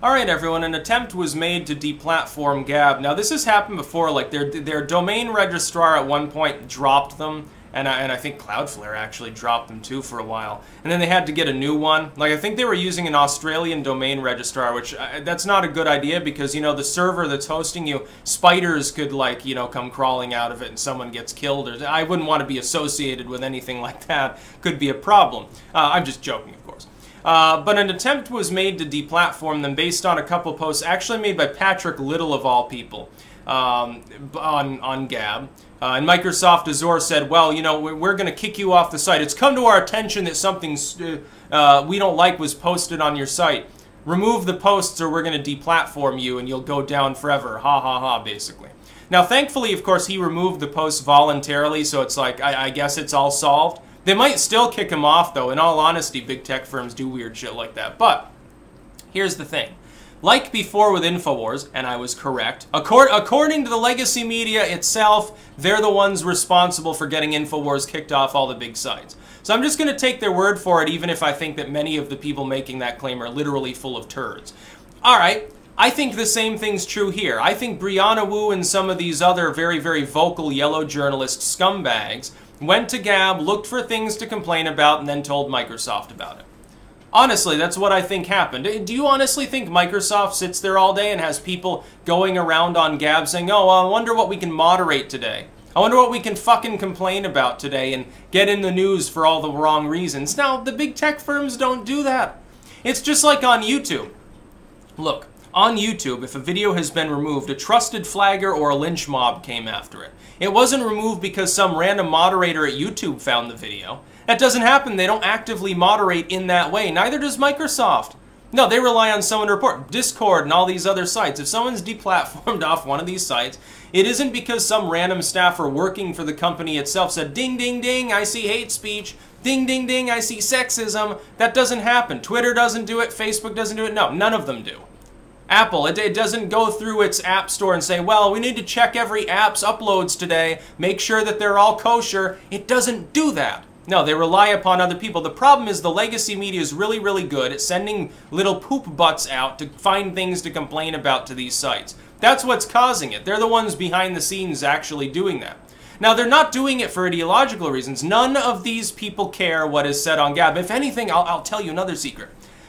Alright everyone, an attempt was made to deplatform Gab. Now this has happened before, like their domain registrar at one point dropped them, and I think Cloudflare actually dropped them too for a while. And then they had to get a new one. Like I think they were using an Australian domain registrar, which that's not a good idea because, you know, the server that's hosting you, spiders could like, you know, come crawling out of it and someone gets killed. Or I wouldn't want to be associated with anything like that. Could be a problem. I'm just joking, of course. But an attempt was made to deplatform them based on a couple posts actually made by Patrick Little of all people on Gab. And Microsoft Azure said, well, you know, we're going to kick you off the site. It's come to our attention that something we don't like was posted on your site. Remove the posts or we're going to deplatform you and you'll go down forever. Ha ha ha, basically. Now, thankfully, of course, he removed the posts voluntarily, so it's like, I guess it's all solved. They might still kick him off, though. In all honesty, big tech firms do weird shit like that. But here's the thing. Like before with InfoWars, and I was correct, according to the legacy media itself, they're the ones responsible for getting InfoWars kicked off all the big sites. So I'm just going to take their word for it, even if I think that many of the people making that claim are literally full of turds. All right. I think the same thing's true here. I think Brianna Wu and some of these other very, very vocal yellow journalist scumbags went to Gab, looked for things to complain about, and then told Microsoft about it. Honestly, that's what I think happened. Do you honestly think Microsoft sits there all day and has people going around on Gab saying, oh, I wonder what we can moderate today. I wonder what we can fucking complain about today and get in the news for all the wrong reasons. Now, the big tech firms don't do that. It's just like on YouTube. Look, on YouTube, if a video has been removed, a trusted flagger or a lynch mob came after it. It wasn't removed because some random moderator at YouTube found the video. That doesn't happen. They don't actively moderate in that way. Neither does Microsoft. No, they rely on someone to report. Discord and all these other sites. If someone's deplatformed off one of these sites, it isn't because some random staffer working for the company itself said, ding, ding, ding, I see hate speech. Ding, ding, ding, I see sexism. That doesn't happen. Twitter doesn't do it. Facebook doesn't do it. No, none of them do. Apple, it doesn't go through its app store and say, well, we need to check every app's uploads today, make sure that they're all kosher. It doesn't do that. No, they rely upon other people. The problem is the legacy media is really, really good at sending little poop butts out to find things to complain about to these sites. That's what's causing it. They're the ones behind the scenes actually doing that. Now, they're not doing it for ideological reasons. None of these people care what is said on Gab. If anything, I'll tell you another secret.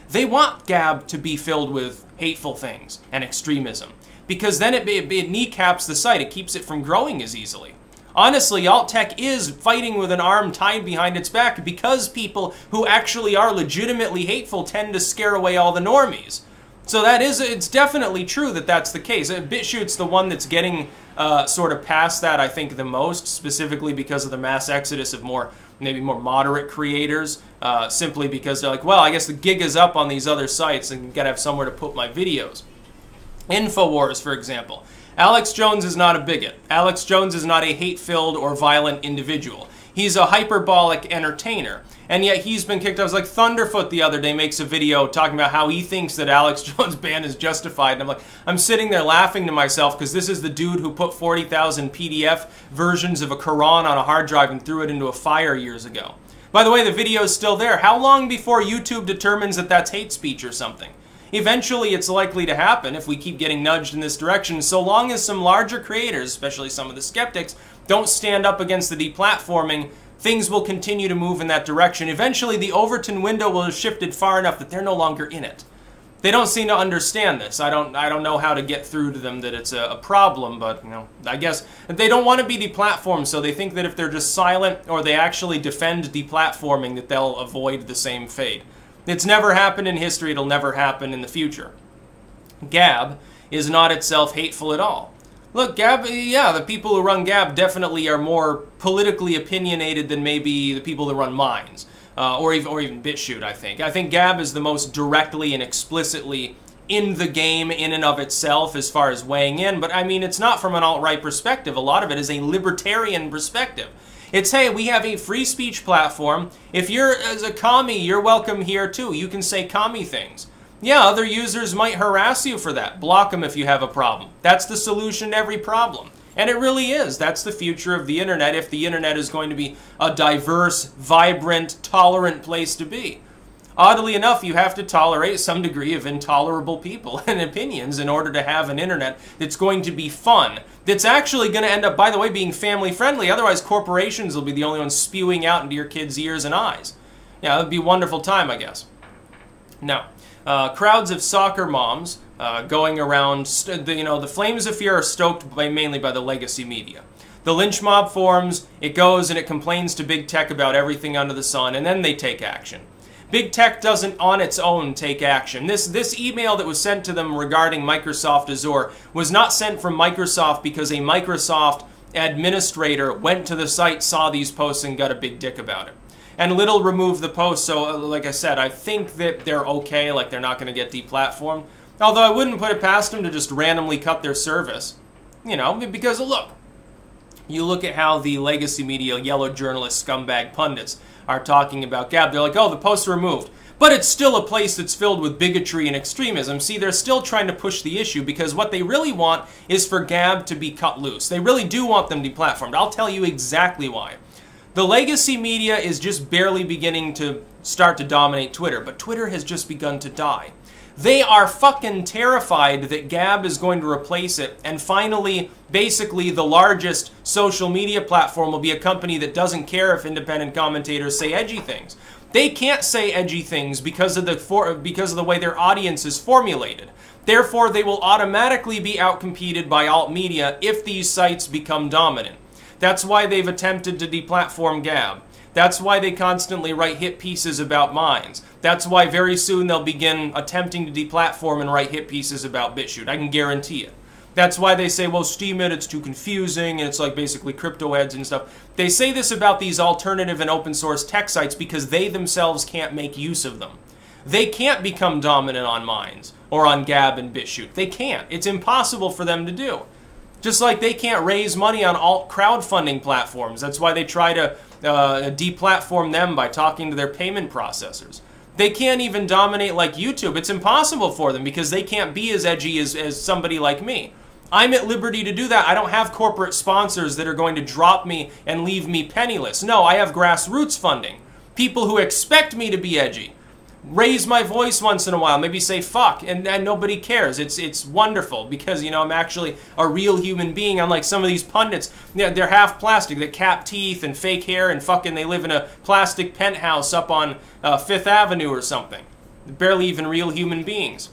They want Gab to be filled with hateful things and extremism, because then it kneecaps the site. It keeps it from growing as easily. Honestly, alt tech is fighting with an arm tied behind its back because people who actually are legitimately hateful tend to scare away all the normies. So it's definitely true that that's the case. BitChute's the one that's getting sort of past that, I think, the most, specifically because of the mass exodus of maybe more moderate creators, simply because they're like, well, I guess the gig is up on these other sites and gotta have somewhere to put my videos. InfoWars, for example. Alex Jones is not a bigot. Alex Jones is not a hate-filled or violent individual. He's a hyperbolic entertainer. And yet he's been kicked out. I was like, Thunderfoot the other day makes a video talking about how he thinks that Alex Jones' ban is justified. And I'm like, I'm sitting there laughing to myself because this is the dude who put 40,000 PDF versions of a Quran on a hard drive and threw it into a fire years ago. By the way, the video is still there. How long before YouTube determines that that's hate speech or something? Eventually, it's likely to happen if we keep getting nudged in this direction, so long as some larger creators, especially some of the skeptics, don't stand up against the deplatforming, things will continue to move in that direction. Eventually, the Overton window will have shifted far enough that they're no longer in it. They don't seem to understand this. I don't know how to get through to them that it's a problem, but, you know, I guess they don't want to be deplatformed, so they think that if they're just silent or they actually defend deplatforming, that they'll avoid the same fate. It's never happened in history. It'll never happen in the future. Gab is not itself hateful at all. Look, Gab, yeah, the people who run Gab definitely are more politically opinionated than maybe the people that run Minds, or even BitChute, I think. I think Gab is the most directly and explicitly in the game in and of itself as far as weighing in, but I mean, it's not from an alt-right perspective. A lot of it is a libertarian perspective. It's, hey, we have a free speech platform. If you're as a commie, you're welcome here too. You can say commie things. Yeah, other users might harass you for that. Block them if you have a problem. That's the solution to every problem. And it really is. That's the future of the internet if the internet is going to be a diverse, vibrant, tolerant place to be. Oddly enough, you have to tolerate some degree of intolerable people and opinions in order to have an internet that's going to be fun, that's actually going to end up, by the way, being family friendly. Otherwise, corporations will be the only ones spewing out into your kids' ears and eyes. Yeah, it would be a wonderful time, I guess. Now, crowds of soccer moms going around, the flames of fear are stoked mainly by the legacy media. The lynch mob forms, it goes and it complains to big tech about everything under the sun, and then they take action. Big tech doesn't on its own take action. This email that was sent to them regarding Microsoft Azure was not sent from Microsoft because a Microsoft administrator went to the site, saw these posts, and got a big dick about it. And Little removed the post, so like I said, I think that they're okay, like they're not going to get deplatformed. Although I wouldn't put it past them to just randomly cut their service. Because look, you look at how the legacy media, yellow journalist, scumbag pundits are talking about Gab. They're like, oh, the post's removed. But it's still a place that's filled with bigotry and extremism. See, they're still trying to push the issue because what they really want is for Gab to be cut loose. They really do want them deplatformed. I'll tell you exactly why. The legacy media is just barely beginning to start to dominate Twitter, but Twitter has just begun to die. They are fucking terrified that Gab is going to replace it, and finally, basically, the largest social media platform will be a company that doesn't care if independent commentators say edgy things. They can't say edgy things because of the way their audience is formulated. Therefore, they will automatically be outcompeted by alt media if these sites become dominant. That's why they've attempted to deplatform Gab. That's why they constantly write hit pieces about mines. That's why very soon they'll begin attempting to deplatform and write hit pieces about BitChute. I can guarantee it. That's why they say, well, Steam it, it's too confusing, and it's like basically crypto heads and stuff. They say this about these alternative and open source tech sites because they themselves can't make use of them. They can't become dominant on mines or on Gab and BitChute. They can't. It's impossible for them to do. Just like they can't raise money on alt crowdfunding platforms. That's why they try to deplatform them by talking to their payment processors. They can't even dominate like YouTube. It's impossible for them because they can't be as edgy as somebody like me. I'm at liberty to do that. I don't have corporate sponsors that are going to drop me and leave me penniless. No, I have grassroots funding. People who expect me to be edgy. Raise my voice once in a while, maybe say fuck, and nobody cares. It's wonderful because, I'm actually a real human being, unlike some of these pundits. They're half plastic, they cap teeth and fake hair, and fucking they live in a plastic penthouse up on 5th Avenue or something. They're barely even real human beings.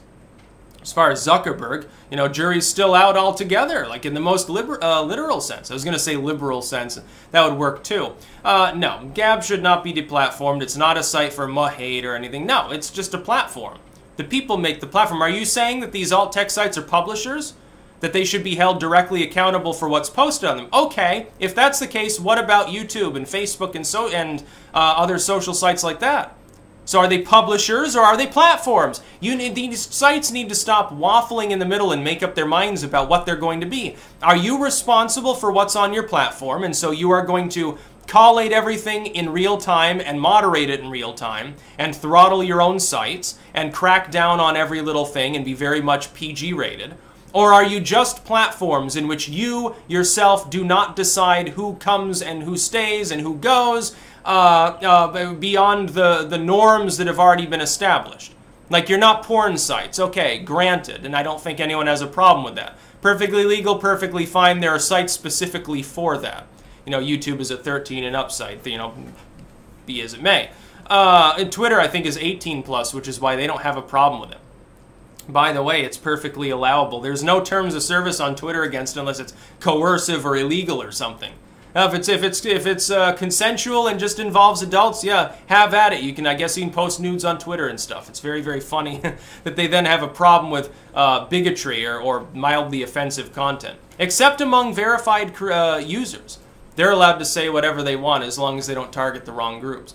As far as Zuckerberg, jury's still out altogether, like in the most literal sense. I was going to say liberal sense. That would work too. No, Gab should not be deplatformed. It's not a site for hate or anything. No, it's just a platform. The people make the platform. Are you saying that these alt tech sites are publishers? That they should be held directly accountable for what's posted on them? Okay, if that's the case, what about YouTube and Facebook and other social sites like that? So are they publishers or are they platforms? These sites need to stop waffling in the middle and make up their minds about what they're going to be. Are you responsible for what's on your platform? And so you are going to collate everything in real time and moderate it in real time and throttle your own sites and crack down on every little thing and be very much PG rated? Or are you just platforms in which you yourself do not decide who comes and who stays and who goes beyond the norms that have already been established? Like, you're not porn sites. Okay, granted, and I don't think anyone has a problem with that. Perfectly legal, perfectly fine. There are sites specifically for that. YouTube is a 13 and up site, be as it may. And Twitter, I think, is 18 plus, which is why they don't have a problem with it. By the way, it's perfectly allowable. There's no terms of service on Twitter against it unless it's coercive or illegal or something. If it's consensual and just involves adults, yeah, have at it. I guess you can post nudes on Twitter and stuff. It's very, very funny that they then have a problem with bigotry or mildly offensive content. Except among verified users. They're allowed to say whatever they want as long as they don't target the wrong groups.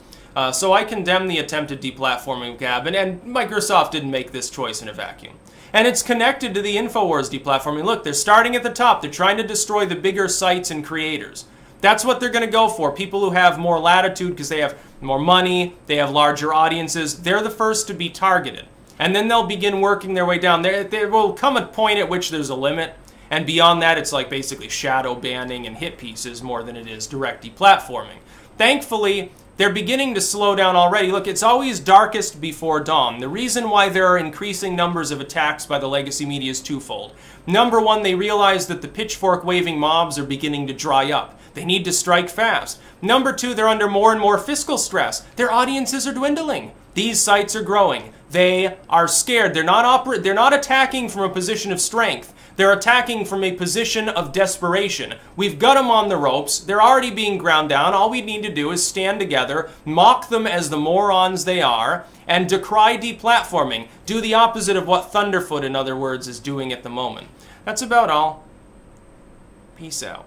So I condemn the attempted deplatforming of Gab, and Microsoft didn't make this choice in a vacuum. And it's connected to the InfoWars deplatforming. Look, they're starting at the top. They're trying to destroy the bigger sites and creators. That's what they're going to go for. People who have more latitude because they have more money, they have larger audiences. They're the first to be targeted. And then they'll begin working their way down. There will come a point at which there's a limit. And beyond that, it's like basically shadow banning and hit pieces more than it is direct deplatforming. Thankfully, they're beginning to slow down already. Look, it's always darkest before dawn. The reason why there are increasing numbers of attacks by the legacy media is twofold. Number one, they realize that the pitchfork-waving mobs are beginning to dry up. They need to strike fast. Number two, they're under more and more fiscal stress. Their audiences are dwindling. These sites are growing. They are scared. They're not attacking from a position of strength. They're attacking from a position of desperation. We've got them on the ropes. They're already being ground down. All we need to do is stand together, mock them as the morons they are, and decry deplatforming. Do the opposite of what Thunderfoot, in other words, is doing at the moment. That's about all. Peace out.